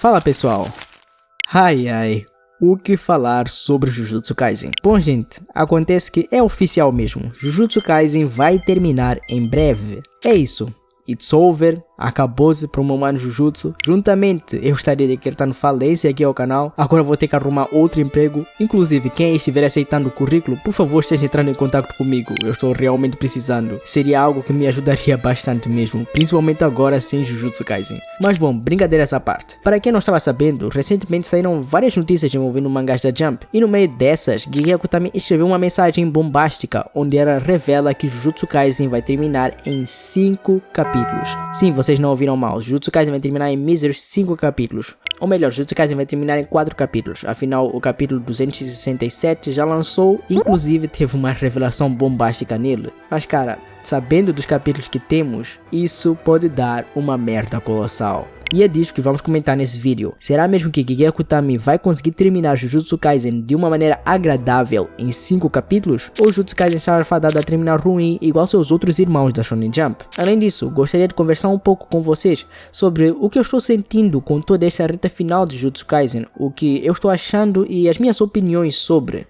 Fala pessoal, o que falar sobre Jujutsu Kaisen? Bom gente, acontece que é oficial mesmo, Jujutsu Kaisen vai terminar em breve, é isso. It's over, acabou-se para o meu mano Jujutsu. Juntamente eu estaria decretando falência aqui ao canal. Agora vou ter que arrumar outro emprego. Inclusive quem estiver aceitando o currículo, por favor esteja entrando em contato comigo. Eu estou realmente precisando. Seria algo que me ajudaria bastante mesmo, principalmente agora sem Jujutsu Kaisen. Mas bom, brincadeira essa parte. Para quem não estava sabendo, recentemente saíram várias notícias envolvendo mangás da Jump. E no meio dessas, Gigeko também escreveu uma mensagem bombástica, onde ela revela que Jujutsu Kaisen vai terminar em 5 capítulos. Sim, vocês não ouviram mal, Jujutsu Kaisen vai terminar em míseros 5 capítulos. Ou melhor, Jujutsu Kaisen vai terminar em 4 capítulos. Afinal, o capítulo 267 já lançou, inclusive teve uma revelação bombástica nele. Mas cara, sabendo dos capítulos que temos, isso pode dar uma merda colossal. E é disso que vamos comentar nesse vídeo. Será mesmo que Gigeko Tami vai conseguir terminar Jujutsu Kaisen de uma maneira agradável em 5 capítulos? Ou Jujutsu Kaisen está fadado a terminar ruim igual seus outros irmãos da Shonen Jump? Além disso, gostaria de conversar um pouco com vocês sobre o que eu estou sentindo com toda essa reta final de Jujutsu Kaisen, o que eu estou achando e as minhas opiniões sobre.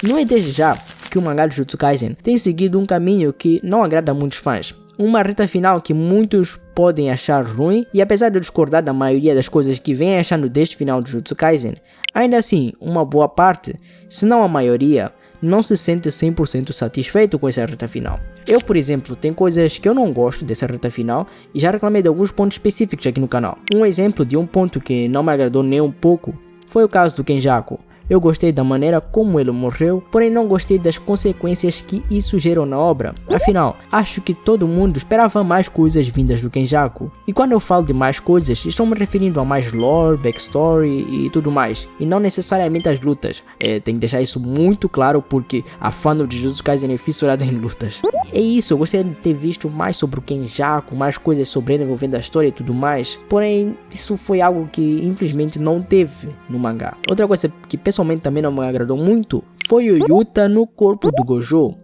Não é desde já que o mangá de Jujutsu Kaisen tem seguido um caminho que não agrada a muitos fãs. Uma reta final que muitos podem achar ruim, e apesar de eu discordar da maioria das coisas que vem achando deste final de Jujutsu Kaisen, ainda assim, uma boa parte, se não a maioria, não se sente 100% satisfeito com essa reta final. Eu, por exemplo, tenho coisas que eu não gosto dessa reta final e já reclamei de alguns pontos específicos aqui no canal. Um exemplo de um ponto que não me agradou nem um pouco foi o caso do Kenjaku. Eu gostei da maneira como ele morreu, porém não gostei das consequências que isso gerou na obra. Afinal, acho que todo mundo esperava mais coisas vindas do Kenjaku. E quando eu falo de mais coisas, estou me referindo a mais lore, backstory e tudo mais, e não necessariamente as lutas. Tem que deixar isso muito claro porque a fandom de Jujutsu Kaisen é fissurada em lutas. É isso, eu gostaria de ter visto mais sobre o Kenjaku, mais coisas sobre ele envolvendo a história e tudo mais, porém isso foi algo que infelizmente não teve no mangá. Outra coisa que pessoalmente também não me agradou muito foi o Yuta no corpo do Gojo.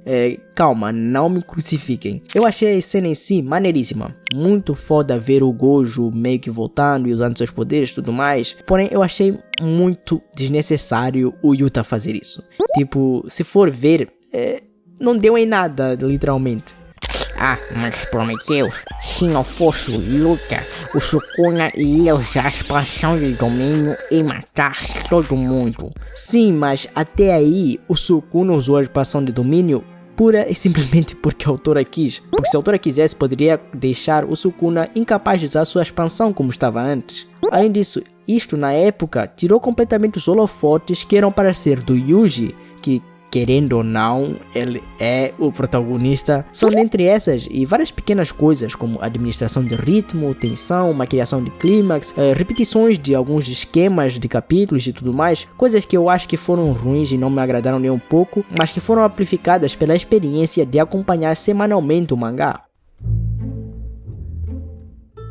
Calma, não me crucifiquem. Eu achei a cena em si maneiríssima. Muito foda ver o Gojo meio que voltando e usando seus poderes e tudo mais. Porém, eu achei muito desnecessário o Yuta fazer isso. Tipo, se for ver, não deu em nada, literalmente. Mas Prometheus, se não fosse o Yuta, o Sukuna iria usar a expansão de domínio e matar todo mundo. Sim, mas até aí o Sukuna usou a expansão de domínio pura e simplesmente porque a autora quis. Porque se a autora quisesse, poderia deixar o Sukuna incapaz de usar sua expansão como estava antes. Além disso, isto na época tirou completamente os holofotes que eram para ser do Yuji, que querendo ou não, ele é o protagonista. São dentre essas e várias pequenas coisas como administração de ritmo, tensão, maquiação de clímax, repetições de alguns esquemas de capítulos e tudo mais, coisas que eu acho que foram ruins e não me agradaram nem um pouco, mas que foram amplificadas pela experiência de acompanhar semanalmente o mangá.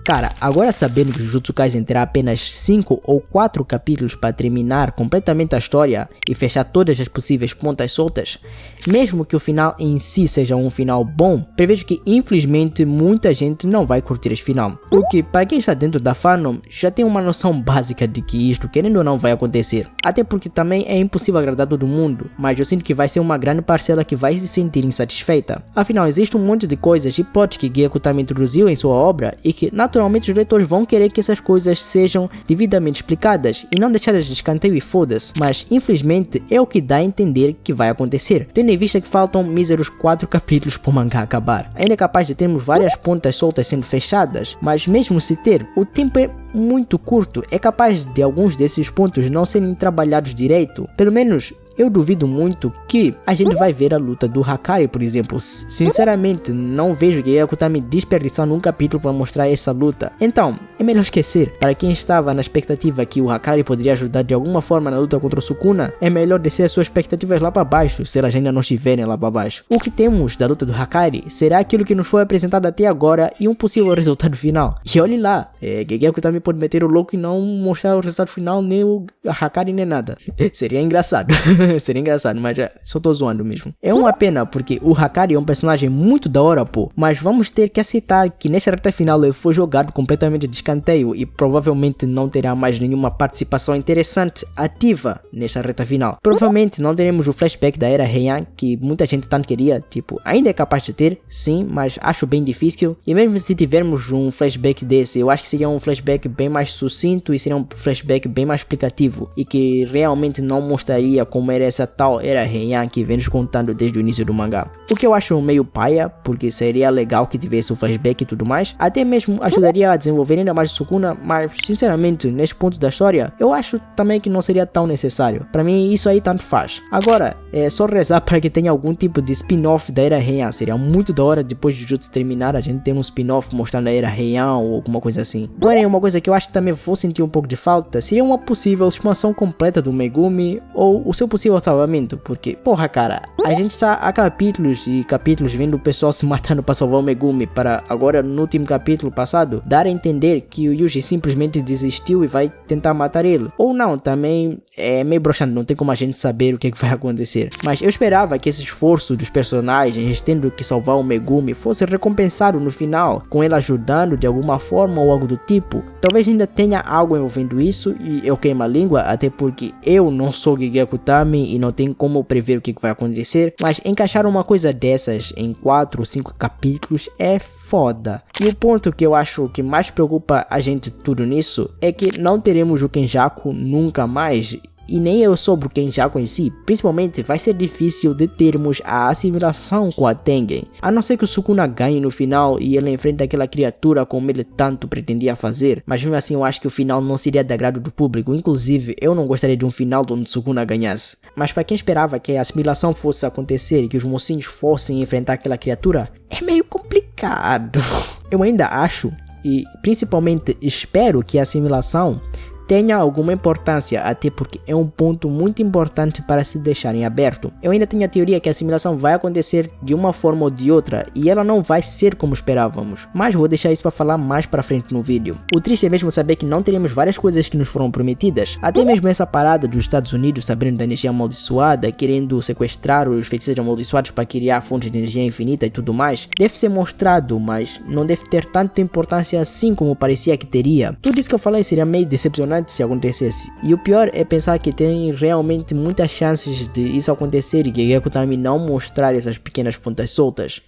Cara, agora sabendo que Jujutsu Kaisen terá apenas 5 ou 4 capítulos para terminar completamente a história e fechar todas as possíveis pontas soltas, mesmo que o final em si seja um final bom, prevejo que infelizmente muita gente não vai curtir esse final. O que, para quem está dentro da fandom, já tem uma noção básica de que isto, querendo ou não, vai acontecer. Até porque também é impossível agradar todo mundo, mas eu sinto que vai ser uma grande parcela que vai se sentir insatisfeita. Afinal, existe um monte de coisas e plots que Gigeko também introduziu em sua obra e que naturalmente os leitores vão querer que essas coisas sejam devidamente explicadas e não deixadas de escanteio e foda-se, mas infelizmente é o que dá a entender que vai acontecer, tendo em vista que faltam míseros 4 capítulos para o mangá acabar. Ainda é capaz de termos várias pontas soltas sendo fechadas, mas mesmo se ter, o tempo é muito curto, é capaz de alguns desses pontos não serem trabalhados direito. Pelo menos eu duvido muito que a gente vai ver a luta do Hakari, por exemplo. Sinceramente, não vejo Gigeko Tami desperdiçando um capítulo para mostrar essa luta. Então, é melhor esquecer. Para quem estava na expectativa que o Hakari poderia ajudar de alguma forma na luta contra o Sukuna, é melhor descer as suas expectativas lá para baixo, se elas ainda não estiverem lá para baixo. O que temos da luta do Hakari será aquilo que nos foi apresentado até agora e um possível resultado final. E olhe lá, Gigeko Tami pode meter o louco e não mostrar o resultado final, nem o Hakari nem nada. Seria engraçado. Seria engraçado, mas só tô zoando mesmo. É uma pena porque o Hakari é um personagem muito da hora, pô, mas vamos ter que aceitar que nessa reta final ele foi jogado completamente de escanteio e provavelmente não terá mais nenhuma participação interessante ativa nesta reta final. Provavelmente não teremos o flashback da era Heian, que muita gente tanto queria, tipo, ainda é capaz de ter, sim, mas acho bem difícil. E mesmo se tivermos um flashback desse, eu acho que seria um flashback bem mais sucinto e seria um flashback bem mais explicativo e que realmente não mostraria como era essa tal era Heian que vem nos contando desde o início do mangá. O que eu acho meio paia, porque seria legal que tivesse o flashback e tudo mais, até mesmo ajudaria a desenvolver ainda mais o Sukuna, mas sinceramente neste ponto da história eu acho também que não seria tão necessário. Para mim isso aí tanto faz. Agora é só rezar para que tenha algum tipo de spin-off da era Heian. Seria muito da hora depois de Jujutsu terminar a gente ter um spin-off mostrando a era Heian ou alguma coisa assim. Porém, uma coisa que eu acho que também vou sentir um pouco de falta seria uma possível expansão completa do Megumi ou o seu possível salvamento, porque porra cara, a gente está há capítulos e capítulos vendo o pessoal se matando para salvar o Megumi, para agora no último capítulo passado dar a entender que o Yuji simplesmente desistiu e vai tentar matar ele. Ou não, também é meio broxante, não tem como a gente saber o que vai acontecer. Mas eu esperava que esse esforço dos personagens tendo que salvar o Megumi fosse recompensado no final, com ele ajudando de alguma forma ou algo do tipo. Talvez ainda tenha algo envolvendo isso e eu queimo a língua, até porque eu não sou Gege Akutami e não tenho como prever o que vai acontecer, mas encaixar uma coisa dessas em 4 ou 5 capítulos é foda. E o ponto que eu acho que mais preocupa a gente tudo nisso é que não teremos o Kenjaku nunca mais. E nem eu sobre o Kenjaku em si, principalmente vai ser difícil de termos a assimilação com a Tengen, a não ser que o Sukuna ganhe no final e ele enfrente aquela criatura como ele tanto pretendia fazer, mas mesmo assim eu acho que o final não seria de agrado do público, inclusive eu não gostaria de um final onde Sukuna ganhasse. Mas para quem esperava que a assimilação fosse acontecer e que os mocinhos fossem enfrentar aquela criatura, é meio complicado. Eu ainda acho e principalmente espero que a assimilação tenha alguma importância, até porque é um ponto muito importante para se deixar em aberto. Eu ainda tenho a teoria que a assimilação vai acontecer de uma forma ou de outra e ela não vai ser como esperávamos, mas vou deixar isso para falar mais para frente no vídeo. O triste é mesmo saber que não teremos várias coisas que nos foram prometidas, até mesmo essa parada dos Estados Unidos sabendo da energia amaldiçoada, querendo sequestrar os feiticeiros amaldiçoados para criar fontes de energia infinita e tudo mais, deve ser mostrado, mas não deve ter tanta importância assim como parecia que teria. Tudo isso que eu falei seria meio decepcionante se acontecesse, e o pior é pensar que tem realmente muitas chances de isso acontecer e que Gege Akutami não mostrar essas pequenas pontas soltas.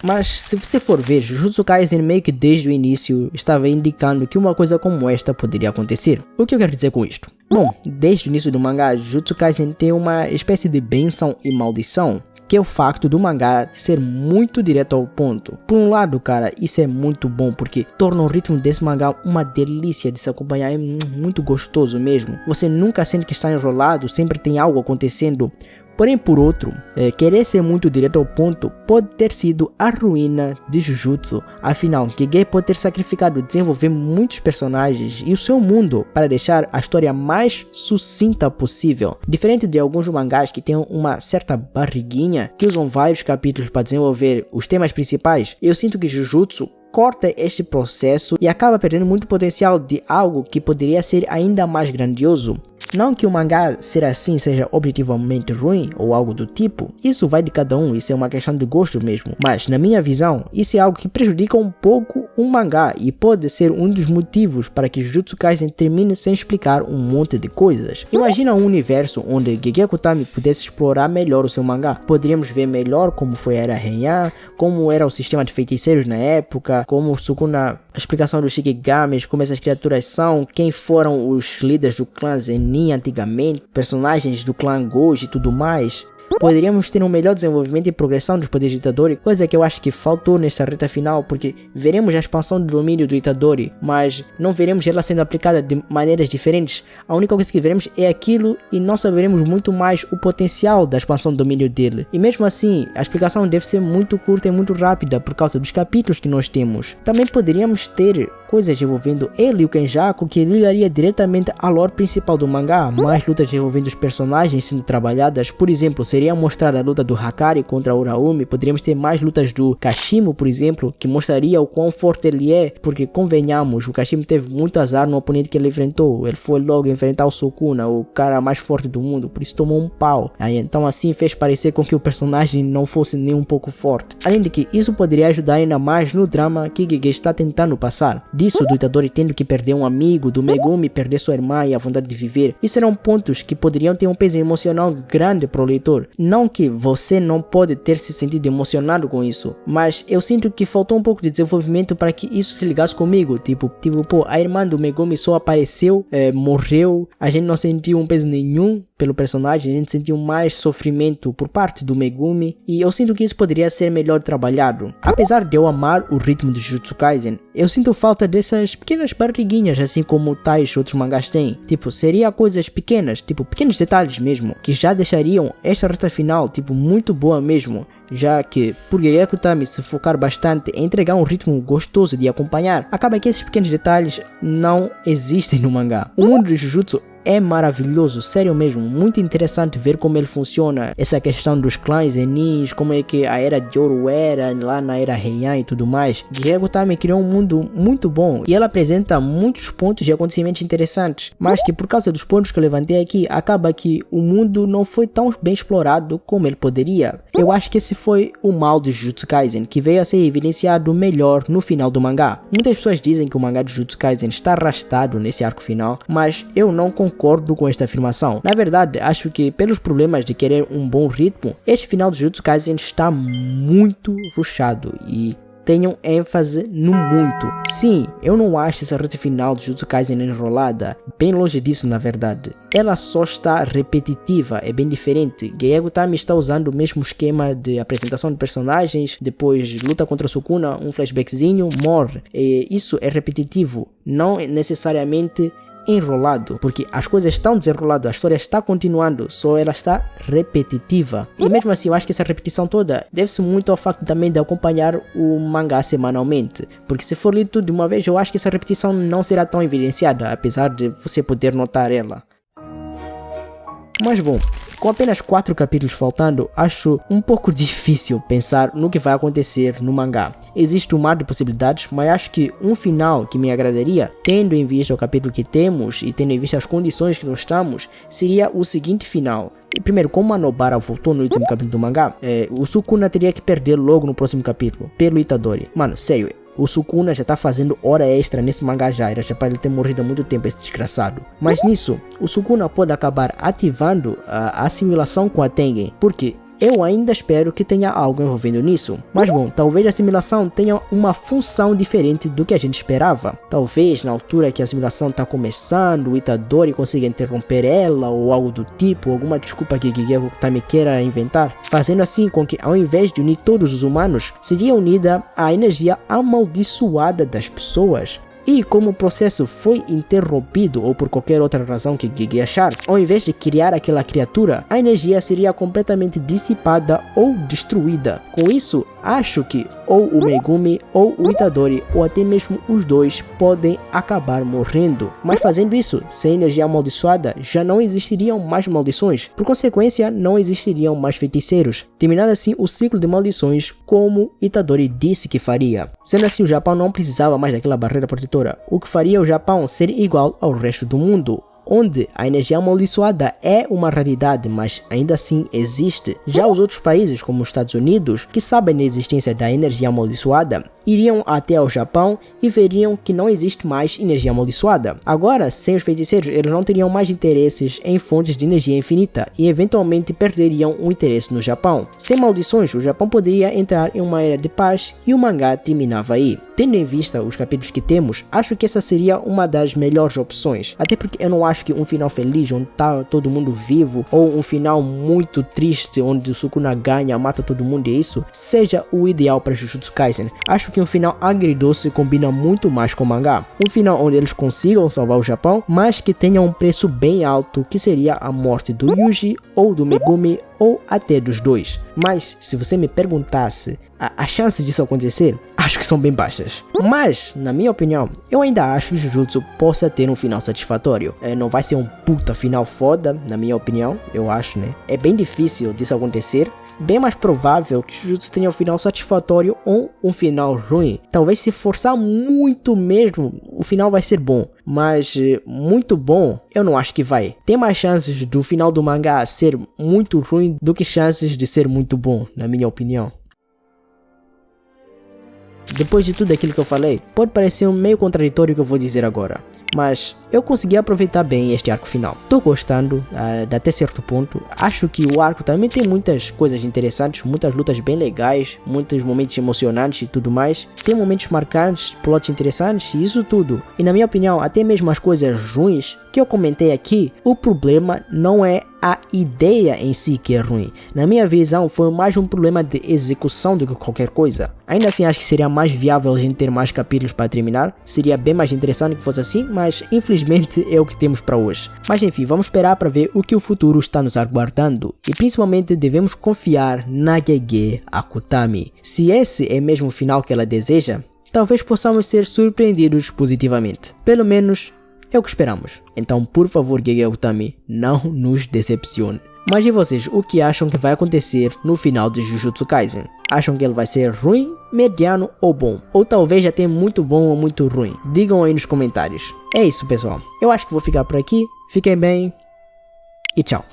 Mas se você for ver, Jujutsu Kaisen meio que desde o início estava indicando que uma coisa como esta poderia acontecer. O que eu quero dizer com isto? Bom, desde o início do mangá, Jujutsu Kaisen tem uma espécie de bênção e maldição, que é o facto do mangá ser muito direto ao ponto. Por um lado, cara, isso é muito bom porque torna o ritmo desse mangá uma delícia de se acompanhar, é muito gostoso mesmo. Você nunca sente que está enrolado, sempre tem algo acontecendo. Porém, por outro, querer ser muito direto ao ponto pode ter sido a ruína de Jujutsu. Afinal, Gege pode ter sacrificado desenvolver muitos personagens e o seu mundo para deixar a história mais sucinta possível. Diferente de alguns mangás que têm uma certa barriguinha, que usam vários capítulos para desenvolver os temas principais, eu sinto que Jujutsu corta este processo e acaba perdendo muito potencial de algo que poderia ser ainda mais grandioso. Não que o mangá ser assim seja objetivamente ruim ou algo do tipo, isso vai de cada um, isso é uma questão de gosto mesmo, mas na minha visão, isso é algo que prejudica um pouco o mangá e pode ser um dos motivos para que Jujutsu Kaisen termine sem explicar um monte de coisas. Imagina um universo onde Gege Akutami pudesse explorar melhor o seu mangá, poderíamos ver melhor como foi a era Heian, como era o sistema de feiticeiros na época, como o Sukuna, a explicação dos Shikigamis, como essas criaturas são, quem foram os líderes do clã Zenin antigamente, personagens do clã Goji e tudo mais. Poderíamos ter um melhor desenvolvimento e progressão dos poderes de Itadori, coisa que eu acho que faltou nesta reta final, porque veremos a expansão do domínio do Itadori, mas não veremos ela sendo aplicada de maneiras diferentes. A única coisa que veremos é aquilo e não saberemos muito mais o potencial da expansão do domínio dele. E mesmo assim, a explicação deve ser muito curta e muito rápida por causa dos capítulos que nós temos. Também poderíamos ter coisas envolvendo ele e o Kenjaku que ligaria diretamente à lore principal do mangá, mais lutas envolvendo os personagens sendo trabalhadas. Por exemplo, seria mostrar a luta do Hakari contra o Uraumi, poderíamos ter mais lutas do Kashimo, por exemplo, que mostraria o quão forte ele é, porque convenhamos, o Kashimo teve muito azar no oponente que ele enfrentou, ele foi logo enfrentar o Sukuna, o cara mais forte do mundo, por isso tomou um pau. Aí, então assim fez parecer com que o personagem não fosse nem um pouco forte. Além de que isso poderia ajudar ainda mais no drama que Gege está tentando passar. Disso, do Itadori tendo que perder um amigo, do Megumi perder sua irmã e a vontade de viver. Isso eram pontos que poderiam ter um peso emocional grande para o leitor. Não que você não pode ter se sentido emocionado com isso, mas eu sinto que faltou um pouco de desenvolvimento para que isso se ligasse comigo. Tipo, pô, a irmã do Megumi só apareceu, morreu, a gente não sentiu um peso nenhum pelo personagem, a gente sentiu mais sofrimento por parte do Megumi, e eu sinto que isso poderia ser melhor trabalhado. Apesar de eu amar o ritmo de Jujutsu Kaisen, eu sinto falta dessas pequenas barriguinhas, assim como tais outros mangás têm. Tipo, seria coisas pequenas, tipo pequenos detalhes mesmo, que já deixariam esta reta final, tipo, muito boa mesmo. Já que, por Gege Akutami se focar bastante em entregar um ritmo gostoso de acompanhar, acaba que esses pequenos detalhes não existem no mangá. O mundo de Jujutsu é maravilhoso, sério mesmo, muito interessante ver como ele funciona, essa questão dos clãs Zenins, como é que a Era de Ouro era, lá na Era Heian e tudo mais. Gege Akutami criou um mundo muito bom e ela apresenta muitos pontos e acontecimentos interessantes, mas que por causa dos pontos que eu levantei aqui, acaba que o mundo não foi tão bem explorado como ele poderia. Eu acho que esse foi o mal de Jujutsu Kaisen, que veio a ser evidenciado melhor no final do mangá. Muitas pessoas dizem que o mangá de Jujutsu Kaisen está arrastado nesse arco final, mas eu não concordo com esta afirmação. Na verdade, acho que pelos problemas de querer um bom ritmo, este final de Jujutsu Kaisen está muito rushado e tenham ênfase no muito. Sim, eu não acho essa reta final de Jujutsu Kaisen enrolada, bem longe disso na verdade. Ela só está repetitiva, é bem diferente. Gege Akutami está usando o mesmo esquema de apresentação de personagens, depois luta contra Sukuna, um flashbackzinho, morre. E isso é repetitivo, não necessariamente enrolado, porque as coisas estão desenrolando, a história está continuando, só ela está repetitiva. E mesmo assim eu acho que essa repetição toda deve-se muito ao facto também de acompanhar o mangá semanalmente, porque se for lido tudo de uma vez eu acho que essa repetição não será tão evidenciada, apesar de você poder notar ela. Mas bom, com apenas 4 capítulos faltando, acho um pouco difícil pensar no que vai acontecer no mangá. Existe um mar de possibilidades, mas acho que um final que me agradaria, tendo em vista o capítulo que temos e tendo em vista as condições que nós estamos, seria o seguinte final. Primeiro, como a Nobara voltou no último capítulo do mangá, o Sukuna teria que perder logo no próximo capítulo, pelo Itadori. Mano, sério, o Sukuna já tá fazendo hora extra nesse mangá já, era já para ele ter morrido há muito tempo, esse desgraçado. Mas nisso, o Sukuna pode acabar ativando a assimilação com a Tengen, porque eu ainda espero que tenha algo envolvendo nisso. Mas bom, talvez a assimilação tenha uma função diferente do que a gente esperava. Talvez na altura que a assimilação está começando, o Itadori consiga interromper ela ou algo do tipo, alguma desculpa que Gege Akutami queira inventar, fazendo assim com que ao invés de unir todos os humanos, seria unida a energia amaldiçoada das pessoas. E como o processo foi interrompido ou por qualquer outra razão que Gege achar, ao invés de criar aquela criatura, a energia seria completamente dissipada ou destruída. Com isso, acho que ou o Megumi ou o Itadori ou até mesmo os dois podem acabar morrendo. Mas fazendo isso, sem energia amaldiçoada, já não existiriam mais maldições. Por consequência, não existiriam mais feiticeiros. Terminando assim o ciclo de maldições como Itadori disse que faria. Sendo assim, o Japão não precisava mais daquela barreira protetora, o que faria o Japão ser igual ao resto do mundo, onde a energia amaldiçoada é uma raridade, mas ainda assim existe. Já os outros países, como os Estados Unidos, que sabem da existência da energia amaldiçoada, iriam até ao Japão e veriam que não existe mais energia amaldiçoada. Agora, sem os feiticeiros, eles não teriam mais interesses em fontes de energia infinita e eventualmente perderiam o interesse no Japão. Sem maldições, o Japão poderia entrar em uma era de paz e o mangá terminava aí. Tendo em vista os capítulos que temos, acho que essa seria uma das melhores opções. Até porque eu não acho que um final feliz, onde tá todo mundo vivo, ou um final muito triste, onde o Sukuna ganha, mata todo mundo e isso, seja o ideal para Jujutsu Kaisen. Acho que um final agridoce combina muito mais com o mangá. Um final onde eles consigam salvar o Japão, mas que tenha um preço bem alto, que seria a morte do Yuji ou do Megumi, ou até dos dois. Mas se você me perguntasse as chances disso acontecer, acho que são bem baixas. Mas, na minha opinião, eu ainda acho que Jujutsu possa ter um final satisfatório. Não vai ser um puta final foda, na minha opinião, eu acho, né? É bem difícil disso acontecer. Bem mais provável que Jujutsu tenha um final satisfatório ou um final ruim. Talvez se forçar muito mesmo, o final vai ser bom. Mas muito bom, eu não acho que vai. Tem mais chances do final do mangá ser muito ruim do que chances de ser muito bom, na minha opinião. Depois de tudo aquilo que eu falei, pode parecer meio contraditório o que eu vou dizer agora, mas eu consegui aproveitar bem este arco final. Tô gostando até certo ponto. Acho que o arco também tem muitas coisas interessantes, muitas lutas bem legais, muitos momentos emocionantes e tudo mais. Tem momentos marcantes, plots interessantes e isso tudo. E na minha opinião, até mesmo as coisas ruins que eu comentei aqui, o problema não é a ideia em si que é ruim. Na minha visão, foi mais um problema de execução do que qualquer coisa. Ainda assim, acho que seria mais viável a gente ter mais capítulos para terminar. Seria bem mais interessante que fosse assim, mas infelizmente é o que temos para hoje. Mas enfim, vamos esperar para ver o que o futuro está nos aguardando. E principalmente devemos confiar na Gege Akutami. Se esse é mesmo o final que ela deseja, talvez possamos ser surpreendidos positivamente. Pelo menos é o que esperamos. Então, por favor, Gege Akutami, não nos decepcione. Mas e vocês, o que acham que vai acontecer no final de Jujutsu Kaisen? Acham que ele vai ser ruim, mediano ou bom? Ou talvez já tenha muito bom ou muito ruim? Digam aí nos comentários. É isso, pessoal. Eu acho que vou ficar por aqui. Fiquem bem e tchau.